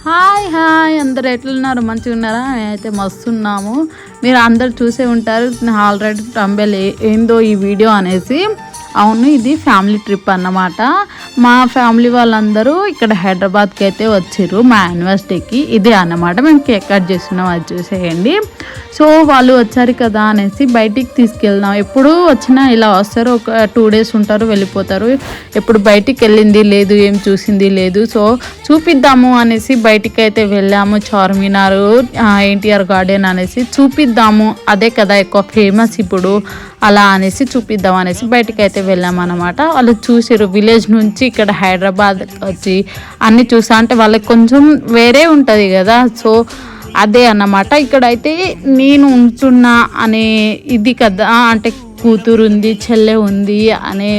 Hi hi అందరు ఎట్లున్నారు? మంచిగా ఉన్నారా? మేమైతే మస్తు ఉన్నాము. మీరు అందరు చూసే ఉంటారు ఆల్రెడీ తంబెల్ ఏందో ఈ వీడియో అనేసి. అవును, ఇది ఫ్యామిలీ ట్రిప్ అన్నమాట. మా ఫ్యామిలీ వాళ్ళందరూ ఇక్కడ హైదరాబాద్కి అయితే వచ్చారు మా యానివర్సరీకి. ఇదే అన్నమాట, మేము కేక్ కట్ చేస్తున్నాం, అది చూసేయండి. సో వాళ్ళు వచ్చారు కదా అనేసి బయటికి తీసుకెళ్దాం. ఎప్పుడు వచ్చినా ఇలా వస్తారు, ఒక 2 days ఉంటారు, వెళ్ళిపోతారు. ఎప్పుడు బయటికి వెళ్ళింది లేదు, ఏం చూసింది లేదు. సో చూపిద్దాము అనేసి బయటికి అయితే వెళ్ళాము. చార్మినార్, ఎన్టీఆర్ గార్డెన్ అనేసి చూపిద్దాము, అదే కదా ఎక్కువ ఫేమస్ ఇప్పుడు, అలా అనేసి చూపిద్దాం అనేసి బయటికి అయితే వెళ్ళామన్నమాట. వాళ్ళు చూసారు విలేజ్ నుంచి ఇక్కడ హైదరాబాద్ వచ్చి అన్నీ చూసా, అంటే వాళ్ళకి కొంచెం వేరే ఉంటుంది కదా. సో అదే అన్నమాట. ఇక్కడైతే నేను ఉంటున్నా అనే ఇది కదా, అంటే కూతురు ఉంది, చెల్లె ఉంది, అనే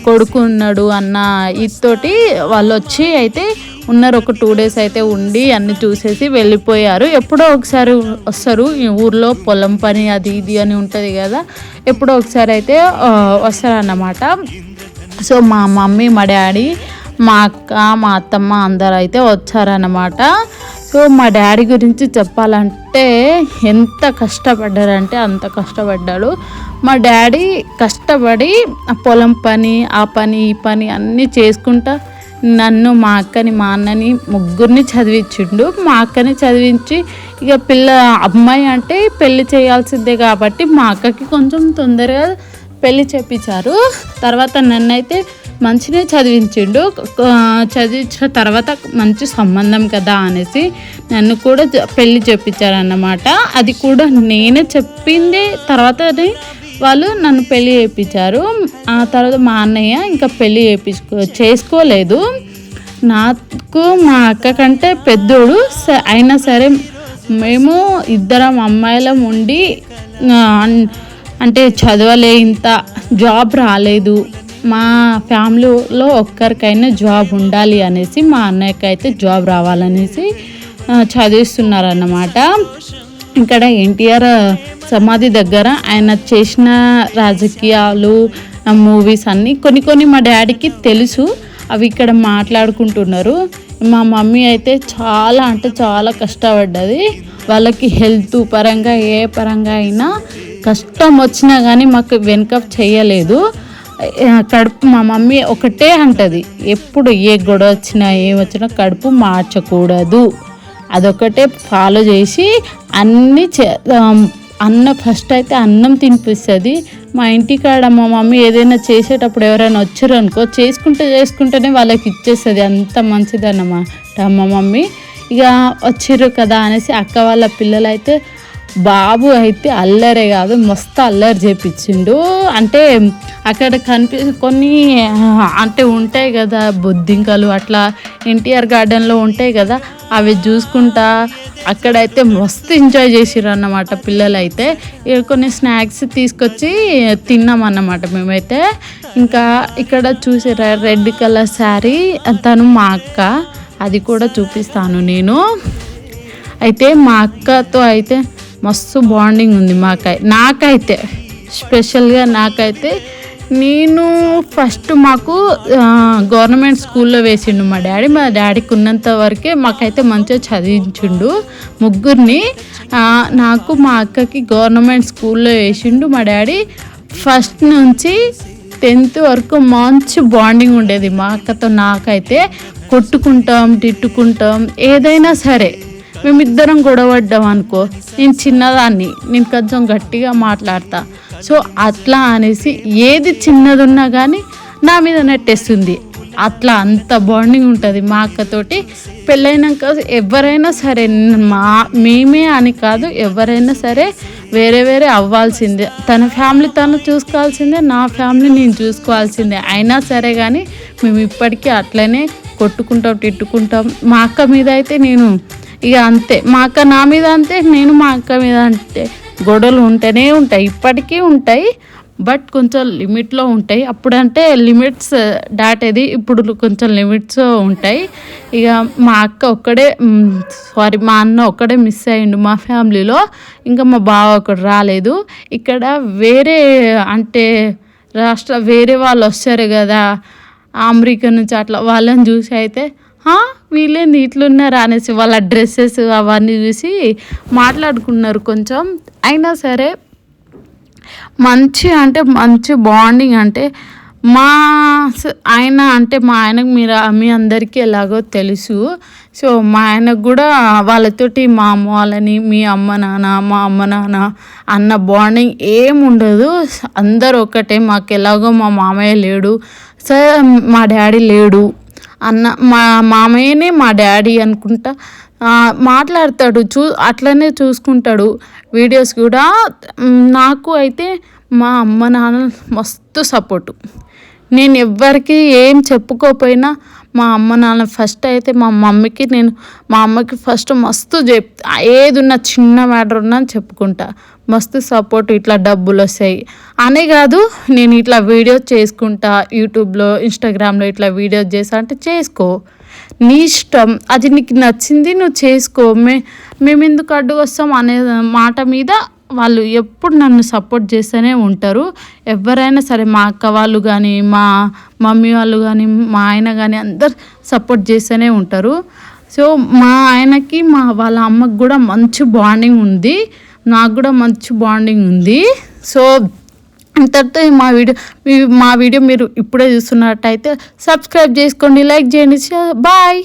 కొడుకు ఉన్నాడు అన్న ఇతోటి వాళ్ళు వచ్చి అయితే ఉన్నారు. ఒక 2 days అయితే ఉండి అన్ని చూసేసి వెళ్ళిపోయారు. ఎప్పుడో ఒకసారి వస్తారు, ఈ ఊర్లో పొలం పని అది ఇది అని ఉంటుంది కదా, ఎప్పుడో ఒకసారి అయితే వస్తారన్నమాట. సో మా మమ్మీ, మా డాడీ, మా అక్క, మా అత్తమ్మ అందరూ అయితే వచ్చారన్నమాట. సో మా డాడీ గురించి చెప్పాలంటే ఎంత కష్టపడ్డారంటే అంత కష్టపడ్డాడు. మా డాడీ కష్టపడి పొలం పని, ఆ పని, ఈ పని అన్నీ చేసుకుంటా నన్ను, మా అక్కని, మా అన్నని ముగ్గురిని చదివించిండు. మా అక్కని చదివించి ఇక అమ్మాయి అంటే పెళ్ళి చేయాల్సిందే కాబట్టి మా అక్కకి కొంచెం తొందరగా పెళ్ళి చేపించారు. తర్వాత నన్నైతే మంచిగా చదివించిండు. చదివించిన తర్వాత మంచి సంబంధం కదా అనేసి నన్ను కూడా పెళ్ళి చేపించారన్నమాట. అది కూడా నేనే చెప్పింది, తర్వాతనే వాళ్ళు నన్ను పెళ్ళి చేయించారు. ఆ తర్వాత మా అన్నయ్య ఇంకా పెళ్ళి చేసుకోలేదు. నాకు మా అక్క కంటే పెద్దోడు, అయినా సరే మేము ఇద్దరం అమ్మాయిలం ఉండి అంటే చదవలే, ఇంత జాబ్ రాలేదు, మా ఫ్యామిలీలో ఒక్కరికైనా జాబ్ ఉండాలి అనేసి మా అన్నయ్యకి అయితే జాబ్ రావాలనేసి చదివిస్తున్నారన్నమాట. ఇక్కడ ఎన్టీఆర్ సమాధి దగ్గర ఆయన చేసిన రాజకీయాలు, మూవీస్ అన్నీ కొన్ని మా డాడీకి తెలుసు, అవి ఇక్కడ మాట్లాడుకుంటున్నారు. మా మమ్మీ అయితే చాలా అంటే చాలా కష్టపడ్డది. వాళ్ళకి హెల్త్ పరంగా ఏ పరంగా అయినా కష్టం వచ్చినా కానీ మాకు వెనుక చేయలేదు. కడుపు మా మమ్మీ ఒకటే అంటది, ఎప్పుడు ఏ గొడవ వచ్చినా ఏమొచ్చినా కడుపు మార్చకూడదు, అదొకటే ఫాలో చేసి అన్నీ ఫస్ట్ అయితే అన్నం తినిపిస్తుంది. మా ఇంటికాడ మా మమ్మీ ఏదైనా చేసేటప్పుడు ఎవరైనా వచ్చారు అనుకో, చేసుకుంటేనే వాళ్ళకి ఇచ్చేస్తుంది, అంత మంచిదన్నమాట మా మమ్మీ. ఇక వచ్చిర్రు కదా అనేసి అక్క వాళ్ళ పిల్లలైతే, బాబు అయితే అల్లరే కాదు మస్తు అల్లరి చేపించిండు. అంటే అక్కడ కొన్ని అంటే ఉంటాయి కదా బొద్దింకలు, అట్లా ఎన్టీఆర్ గార్డెన్లో ఉంటాయి కదా, అవి చూసుకుంటా అక్కడైతే మస్తు ఎంజాయ్ చేసిర్రు అన్నమాట పిల్లలైతే. కొన్ని స్నాక్స్ తీసుకొచ్చి తిన్నామన్నమాట మేమైతే. ఇంకా ఇక్కడ చూసారా రెడ్ కలర్ శారీ, తను మా అక్క, అది కూడా చూపిస్తాను నేను. అయితే మా అక్కతో అయితే మస్తు బాండింగ్ ఉంది నాకైతే స్పెషల్గా. నాకైతే నేను ఫస్ట్ మాకు గవర్నమెంట్ స్కూల్లో వేసిండు మా డాడీకి ఉన్నంత వరకే మాకైతే మంచిగా చదివించిండు ముగ్గురిని. నాకు మా అక్కకి గవర్నమెంట్ స్కూల్లో వేసిండు మా డాడీ. ఫస్ట్ నుంచి 10th వరకు మంచి బాండింగ్ ఉండేది మా అక్కతో. నాకైతే కొట్టుకుంటాం, తిట్టుకుంటాం, ఏదైనా సరే మేమిద్దరం గొడవడ్డాం అనుకో, నేను చిన్నదాన్ని, నేను కొంచెం గట్టిగా మాట్లాడతా. సో అట్లా అనేసి ఏది చిన్నదున్నా కానీ నా మీద నెట్టేస్తుంది. అట్లా అంత బాండింగ్ ఉంటుంది మా అక్కతోటి. పెళ్ళైనాక ఎవరైనా సరే, మేమే అని కాదు, ఎవరైనా సరే వేరే అవ్వాల్సిందే. తన ఫ్యామిలీ తను చూసుకోవాల్సిందే, నా ఫ్యామిలీ నేను చూసుకోవాల్సిందే. అయినా సరే కానీ మేము ఇప్పటికీ అట్లనే కొట్టుకుంటాం, తిట్టుకుంటాం. మా అక్క మీద అయితే నేను ఇక అంతే, మా అక్క నా మీద అంతే, నేను మా అక్క మీద అంతే. గొడవలు ఉంటూనే ఉంటాయి, ఇప్పటికీ ఉంటాయి, బట్ కొంచెం లిమిట్లో ఉంటాయి. అప్పుడంటే లిమిట్స్ దాటేది, ఇప్పుడు కొంచెం లిమిట్స్ ఉంటాయి. ఇక మా అక్క మా అన్న ఒక్కడే మిస్ అయ్యిండు మా ఫ్యామిలీలో. ఇంకా మా బావ ఒకడు రాలేదు. ఇక్కడ వేరే అంటే వేరే వాళ్ళు వస్తారు కదా అమెరికా నుంచి, అట్లా వాళ్ళని చూసి అయితే వీళ్ళేంది ఇట్లున్నారు అనేసి వాళ్ళ డ్రెస్సెస్ అవన్నీ చూసి మాట్లాడుకున్నారు కొంచెం. అయినా సరే మంచి బాండింగ్. అంటే మా ఆయన అంటే మా ఆయనకు మీ అందరికీ ఎలాగో తెలుసు. సో మా ఆయనకు కూడా వాళ్ళతోటి మా అమ్మ వాళ్ళని మీ అమ్మ నాన్న మా అమ్మ నాన్న అన్న బాండింగ్ ఏముండదు. అందరూ ఒకటే. మాకు ఎలాగో మా మామయ్య లేడు, సరే మా డాడీ లేడు అన్న, మా మామయ్యనే మా డాడీ అనుకుంటా మాట్లాడతాడు. అట్లనే చూసుకుంటాడు. వీడియోస్ కూడా నాకు అయితే మా అమ్మ నాన్న మస్తు సపోర్టు. నేను ఎవ్వరికి ఏం చెప్పుకోకపోయినా మా అమ్మ నాన్న ఫస్ట్ అయితే మా అమ్మకి ఫస్ట్ మస్తు ఏది ఉన్నా చిన్న మ్యాటర్ ఉన్నా చెప్పుకుంటా. మస్తు సపోర్ట్. ఇట్లా డబ్బులు వస్తాయి అనే కాదు, నేను ఇట్లా వీడియోస్ చేసుకుంటా యూట్యూబ్లో ఇన్స్టాగ్రామ్లో ఇట్లా వీడియోస్ చేస్తా అంటే చేసుకో, నీ ఇష్టం, అది నీకు నచ్చింది నువ్వు చేసుకో, మేము ఎందుకు అడ్డు వస్తాం అనే మాట మీద వాళ్ళు ఎప్పుడు నన్ను సపోర్ట్ చేస్తూనే ఉంటారు. ఎవరైనా సరే మా అక్క వాళ్ళు కానీ మా మమ్మీ వాళ్ళు కానీ మా ఆయన కానీ అందరు సపోర్ట్ చేస్తూనే ఉంటారు. సో మా ఆయనకి వాళ్ళ అమ్మకి కూడా మంచి బాండింగ్ ఉంది, నాకు కూడా మంచి బాండింగ్ ఉంది. సో ఇంతటితో మా వీడియో మీరు ఇప్పుడే చూస్తున్నట్టయితే సబ్స్క్రైబ్ చేసుకోండి, లైక్ చేయండి. బాయ్.